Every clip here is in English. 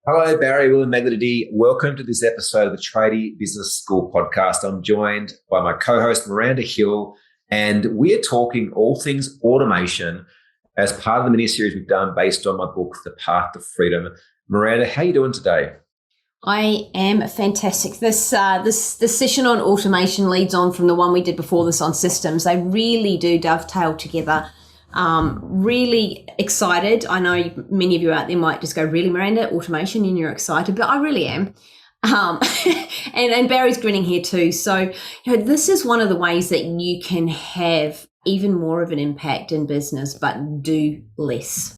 Hello, Barry, Will and Tradie. Welcome to this episode of the Tradie Business School podcast. I'm joined by my co-host, Miranda Hill, and we're talking all things automation as part of the mini-series we've done based on my book, The Path to Freedom. Miranda, how are you doing today? I am fantastic. This session on automation leads on from the one we did before this on systems. They really do dovetail together. Really excited. I know many of you out there might just go, really, Miranda, automation, and you're excited, but I really am. And Barry's grinning here too. So, this is one of the ways that you can have even more of an impact in business, but do less.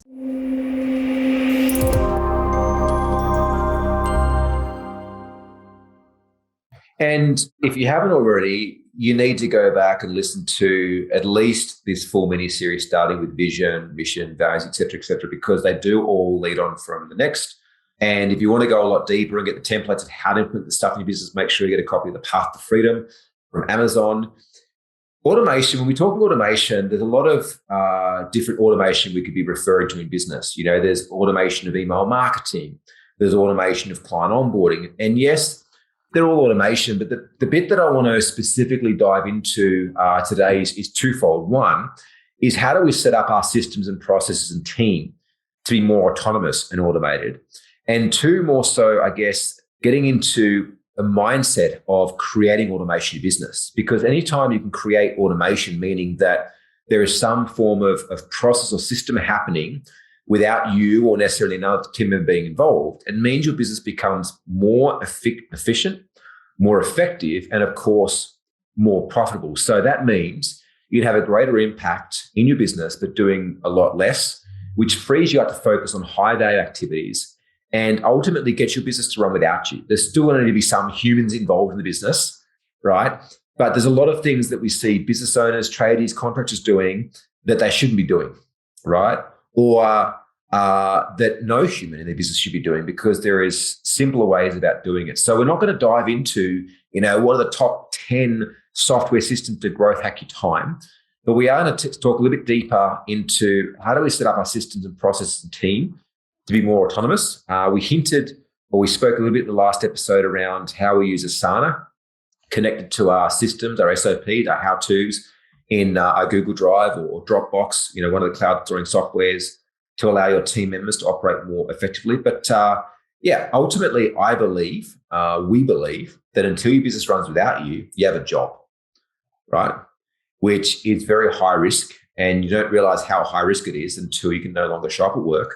And if you haven't already, you need to go back and listen to at least this full mini-series starting with vision, mission, values, et cetera, because they do all lead on from the next. And if you want to go a lot deeper and get the templates of how to implement the stuff in your business, make sure you get a copy of The Path to Freedom from Amazon. Automation, when we talk about automation, there's a lot of different automation we could be referring to in business. There's automation of email marketing. There's automation of client onboarding. And yes, they're all automation, but the bit that I want to specifically dive into today is twofold. One is how do we set up our systems and processes and team to be more autonomous and automated? And two, more so, I guess, getting into a mindset of creating automation in business. Because anytime you can create automation, meaning that there is some form of process or system happening without you or necessarily another team member being involved, it means your business becomes more efficient, more effective, and of course, more profitable. So that means you'd have a greater impact in your business, but doing a lot less, which frees you up to focus on high value activities and ultimately gets your business to run without you. There's still going to need to be some humans involved in the business, right? But there's a lot of things that we see business owners, tradies, contractors doing that they shouldn't be doing, right? Or that no human in their business should be doing, because there is simpler ways about doing it. So we're not going to dive into, what are the top 10 software systems to growth hack your time, but we are going to talk a little bit deeper into how do we set up our systems and processes and team to be more autonomous. We spoke a little bit in the last episode around how we use Asana connected to our systems, our SOPs, our how-tos in our Google Drive or Dropbox, one of the cloud storing softwares, to allow your team members to operate more effectively. But ultimately, we believe that until your business runs without you, you have a job, right? Which is very high risk, and you don't realize how high risk it is until you can no longer show up at work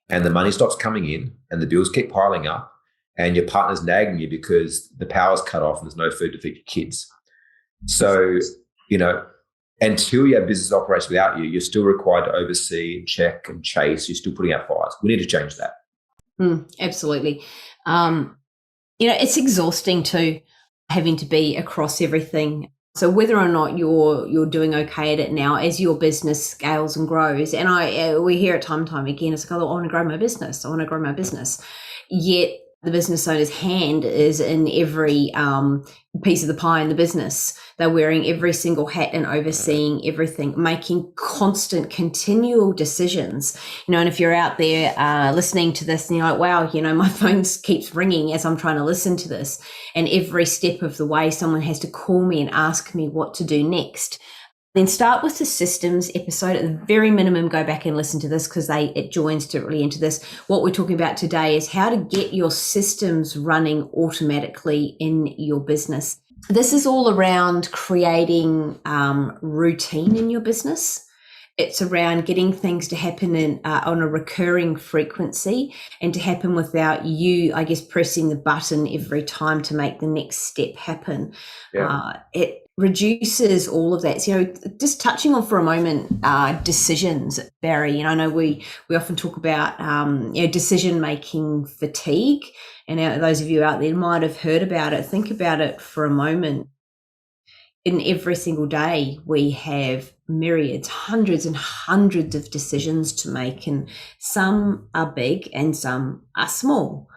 and the money stops coming in and the bills keep piling up and your partner's nagging you because the power's cut off and there's no food to feed your kids. So, until your business operates without you, you're still required to oversee and check and chase. You're still putting out fires. We need to change that. Absolutely. It's exhausting too, having to be across everything. So whether or not you're doing okay at it now, as your business scales and grows, and we hear it time and time again, it's like, I want to grow my business. I want to grow my business. Yet the business owner's hand is in every piece of the pie in the business. They're wearing every single hat and overseeing everything, making constant, continual decisions. And if you're out there listening to this and you're like, wow, my phone keeps ringing as I'm trying to listen to this. And every step of the way, someone has to call me and ask me what to do next. Then start with the systems episode. At the very minimum, go back and listen to this because it joins directly into this. What we're talking about today is how to get your systems running automatically in your business. This is all around creating routine in your business. It's around getting things to happen on a recurring frequency and to happen without you, I guess, pressing the button every time to make the next step happen. Yeah. It reduces all of that. So, just touching on for a moment, decisions, Barry. I know we often talk about decision-making fatigue. And those of you out there might have heard about it. Think about it for a moment. In every single day, we have myriads, hundreds and hundreds of decisions to make, and some are big and some are small.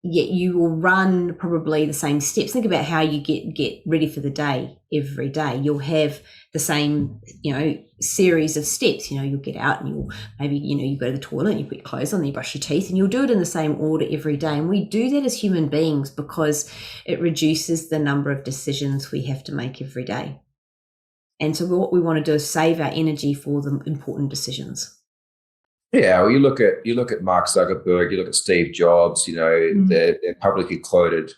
yet you will run probably the same steps. Think about how you get ready for the day every day. You'll have the same, series of steps. You'll get out and you'll maybe, you go to the toilet and you put your clothes on, then you brush your teeth, and you'll do it in the same order every day. And we do that as human beings because it reduces the number of decisions we have to make every day. And so what we want to do is save our energy for the important decisions. Yeah, well, you look at Mark Zuckerberg, you look at Steve Jobs. They're publicly quoted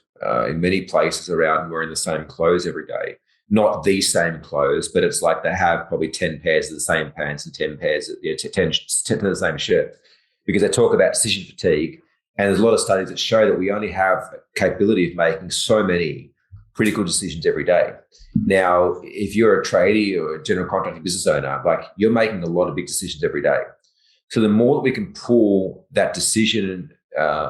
in many places around wearing the same clothes every day. Not the same clothes, but it's like they have probably 10 pairs of the same pants and 10 pairs of 10 of the same shirt, because they talk about decision fatigue. And there's a lot of studies that show that we only have a capability of making so many critical decisions every day. Now, if you're a tradie or a general contracting business owner, like, you're making a lot of big decisions every day. So the more that we can pull that decision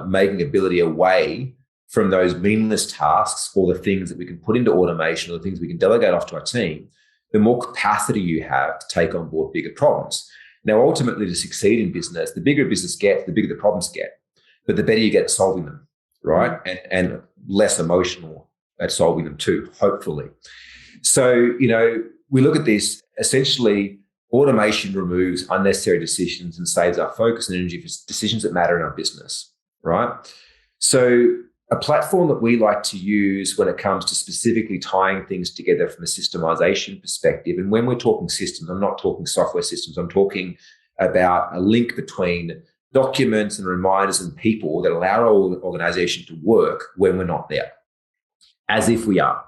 making ability away from those meaningless tasks, or the things that we can put into automation, or the things we can delegate off to our team, the more capacity you have to take on board bigger problems. Now, ultimately, to succeed in business, the bigger a business gets, the bigger the problems get, but the better you get at solving them, right? And less emotional at solving them too, hopefully. So, we look at this, essentially, automation removes unnecessary decisions and saves our focus and energy for decisions that matter in our business, right? So a platform that we like to use when it comes to specifically tying things together from a systemization perspective, and when we're talking systems, I'm not talking software systems, I'm talking about a link between documents and reminders and people that allow our organization to work when we're not there, as if we are.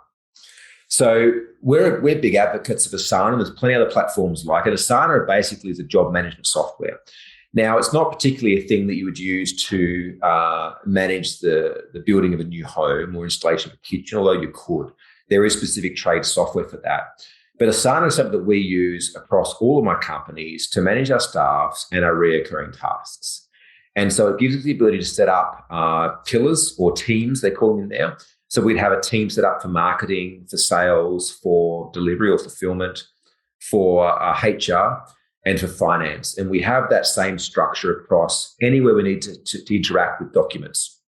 So we're big advocates of Asana. There's plenty of other platforms like it. Asana basically is a job management software. Now, it's not particularly a thing that you would use to manage the building of a new home or installation of a kitchen, although you could. There is specific trade software for that. But Asana is something that we use across all of my companies to manage our staffs and our reoccurring tasks. And so it gives us the ability to set up pillars, or teams, they call them now. So we'd have a team set up for marketing, for sales, for delivery or fulfillment, for HR, and for finance. And we have that same structure across anywhere we need to interact with documents.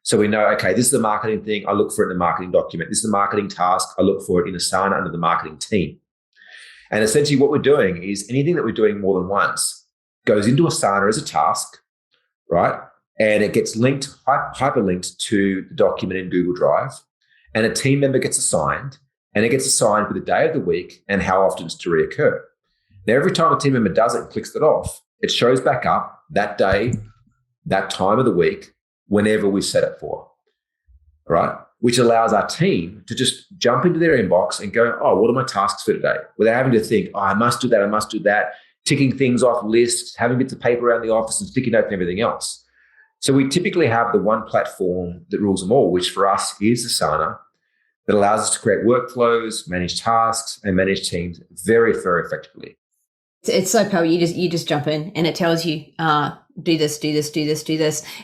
So we know, okay, this is the marketing thing, I look for it in the marketing document. This is the marketing task, I look for it in Asana under the marketing team. And essentially what we're doing is anything that we're doing more than once goes into Asana as a task, right? And it gets linked, hyperlinked to the document in Google Drive, and a team member gets assigned, and it gets assigned with the day of the week and how often it's to reoccur. Now, every time a team member does it and clicks it off, it shows back up that day, that time of the week, whenever we set it for, right? Which allows our team to just jump into their inbox and go, oh, what are my tasks for today? Without having to think, oh, I must do that, ticking things off lists, having bits of paper around the office and sticky notes and everything else. So we typically have the one platform that rules them all, which for us is Asana, that allows us to create workflows, manage tasks, and manage teams very, very effectively. It's so powerful. You just jump in and it tells you, do this.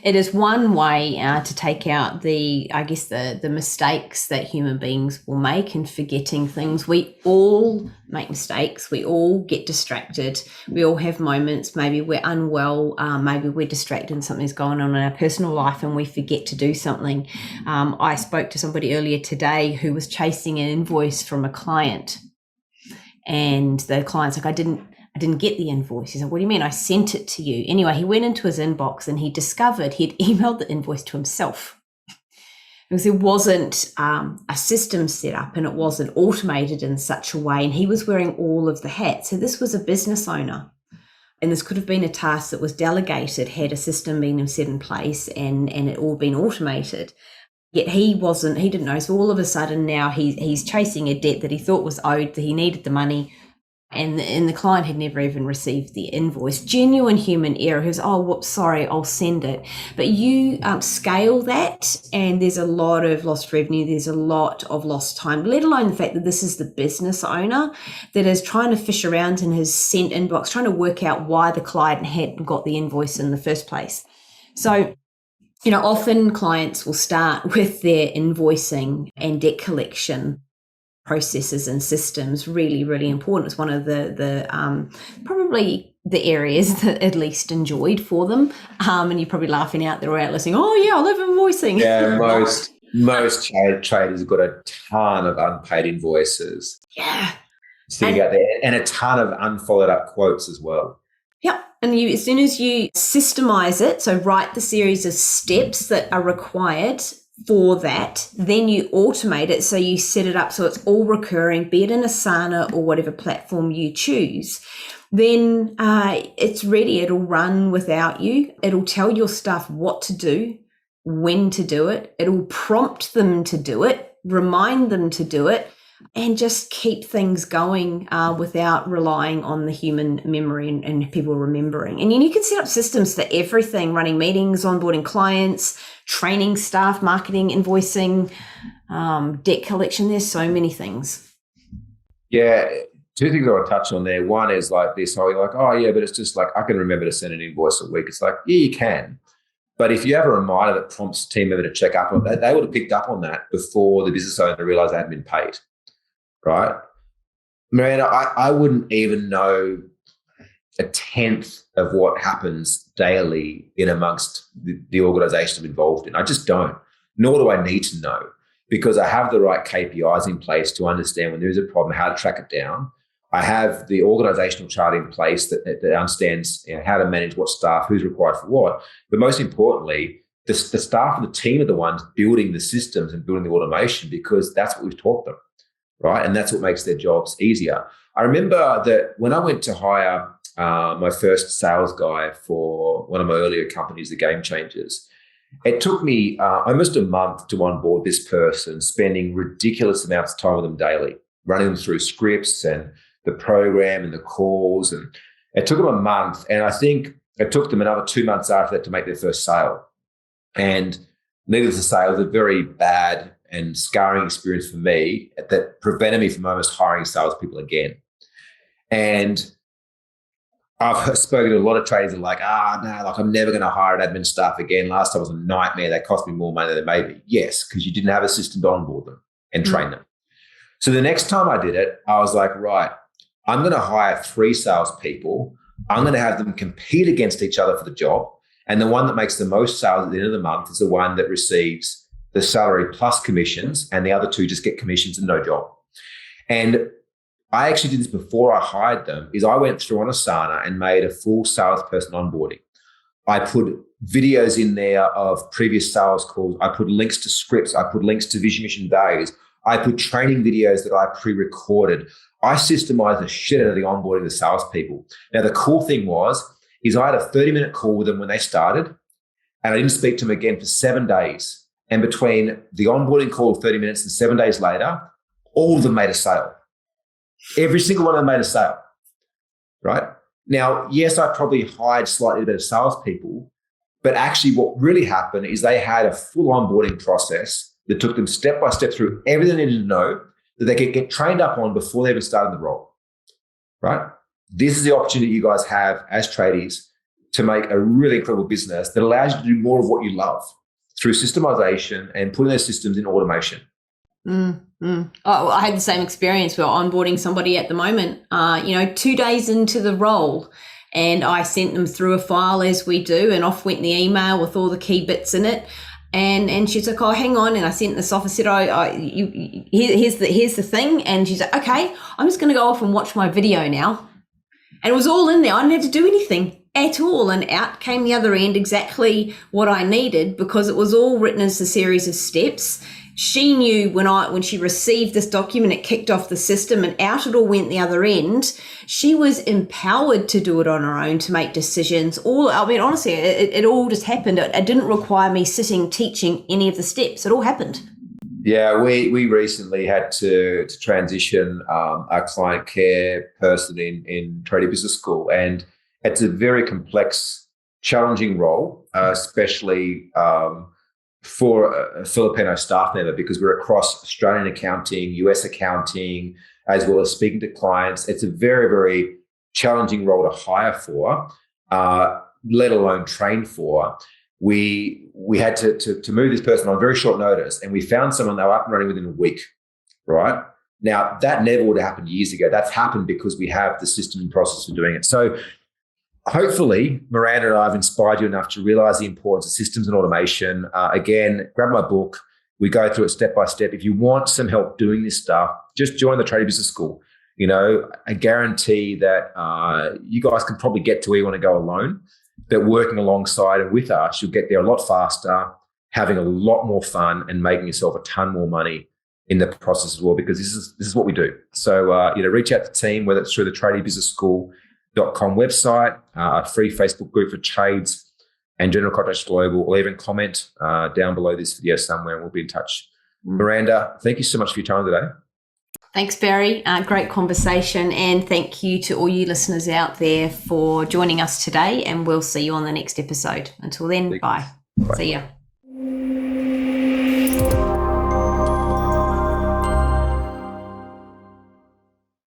It is one way to take out the mistakes that human beings will make in forgetting things. We all make mistakes. We all get distracted. We all have moments. Maybe we're unwell. Maybe we're distracted and something's going on in our personal life and we forget to do something. I spoke to somebody earlier today who was chasing an invoice from a client, and the client's like, I didn't get the invoice. He said, what do you mean? I sent it to you. Anyway, he went into his inbox and he discovered he'd emailed the invoice to himself because there wasn't a system set up and it wasn't automated in such a way. And he was wearing all of the hats. So this was a business owner. And this could have been a task that was delegated had a system been set in place and it all been automated. Yet he didn't know. So all of a sudden now he's chasing a debt that he thought was owed, that he needed the money. And the client had never even received the invoice. Genuine human error. He was, oh, whoops, sorry, I'll send it. But you scale that and there's a lot of lost revenue. There's a lot of lost time, let alone the fact that this is the business owner that is trying to fish around in his sent inbox, trying to work out why the client hadn't got the invoice in the first place. So, often clients will start with their invoicing and debt collection processes and systems. Really, really important. It's one of the probably the areas that at least enjoyed for them. And you're probably laughing out there or out listening, oh yeah, I love invoicing. Yeah, most traders have got a ton of unpaid invoices. Yeah. Sitting out there, and a ton of unfollowed up quotes as well. Yep. And as soon as you systemize it, so write the series of steps that are required for that, then you automate it. So you set it up so it's all recurring, be it in Asana or whatever platform you choose. Then it's ready. It'll run without you. It'll tell your staff what to do, when to do it. It'll prompt them to do it, remind them to do it, and just keep things going without relying on the human memory and people remembering. And you can set up systems for everything, running meetings, onboarding clients, training staff, marketing, invoicing, debt collection. There's so many things. Yeah. Two things I want to touch on there. One is like this, you're like, oh yeah, but it's just like, I can remember to send an invoice a week. It's like, yeah, you can. But if you have a reminder that prompts team member to check up on that, they would have picked up on that before the business owner realized they hadn't been paid. Right? Man, I wouldn't even know a tenth of what happens daily in amongst the organization I'm involved in. I just don't, nor do I need to know, because I have the right KPIs in place to understand when there is a problem, how to track it down. I have the organizational chart in place that understands how to manage what staff, who's required for what. But most importantly, the staff and the team are the ones building the systems and building the automation, because that's what we've taught them. Right. And that's what makes their jobs easier. I remember that when I went to hire my first sales guy for one of my earlier companies, the Game Changers, it took me almost a month to onboard this person, spending ridiculous amounts of time with them daily, running them through scripts and the program and the calls. And it took them a month. And I think it took them another 2 months after that to make their first sale. And needless to say, it was a very bad and scarring experience for me that prevented me from almost hiring salespeople again. And I've spoken to a lot of traders that are like, I'm never going to hire admin staff again. Last time was a nightmare. They cost me more money than they made me. Yes, because you didn't have a system to onboard them and train them. So the next time I did it, I was like, right, I'm going to hire 3 salespeople. I'm going to have them compete against each other for the job. And the one that makes the most sales at the end of the month is the one that receives the salary plus commissions, and the other 2 just get commissions and no job. And I actually did this before I hired them, is I went through on Asana and made a full salesperson onboarding. I put videos in there of previous sales calls. I put links to scripts. I put links to vision mission days. I put training videos that I pre-recorded. I systemized the shit out of the onboarding of the salespeople. Now, the cool thing is I had a 30-minute call with them when they started, and I didn't speak to them again for 7 days. And between the onboarding call of 30 minutes and 7 days later, all of them made a sale. Every single one of them made a sale, right? Now, yes, I probably hired slightly better salespeople, but actually what really happened is they had a full onboarding process that took them step by step through everything they needed to know that they could get trained up on before they even started the role, right? This is the opportunity you guys have as tradies to make a really incredible business that allows you to do more of what you love through systemization and putting those systems in automation. Oh, I had the same experience. We're onboarding somebody at the moment, 2 days into the role, and I sent them through a file as we do, and off went the email with all the key bits in it. And she's like, oh, hang on. And I sent this off. I said, here's the thing. And she's like, okay, I'm just going to go off and watch my video now. And it was all in there. I didn't have to do anything at all. And out came the other end exactly what I needed, because it was all written as a series of steps. She knew when she received this document, it kicked off the system, and out it all went the other end. She was empowered to do it on her own, to make decisions. Honestly, it all just happened. It didn't require me sitting teaching any of the steps. It all happened. Yeah, we recently had to transition our client care person in Tradie Business School, and it's a very complex, challenging role, especially for a Filipino staff member, because we're across Australian accounting, US accounting, as well as speaking to clients. It's a very, very challenging role to hire for, let alone train for. We had to move this person on very short notice, and we found someone that were up and running within a week, right? Now, that never would have happened years ago. That's happened because we have the system and process for doing it. So hopefully, Miranda and I have inspired you enough to realize the importance of systems and automation. Again, grab my book. We go through it step by step. If you want some help doing this stuff, just join the Tradie Business School. I guarantee that you guys can probably get to where you want to go alone, but working alongside and with us, you'll get there a lot faster, having a lot more fun, and making yourself a ton more money in the process as well, because this is what we do. So, reach out to the team, whether it's through the tradiebusinessschool.com website, a free Facebook group for trades and general contractors global, or even comment down below this video somewhere, and we'll be in touch. Miranda, thank you so much for your time today. Thanks, Barry. Great conversation. And thank you to all you listeners out there for joining us today. And we'll see you on the next episode. Until then, bye. See ya.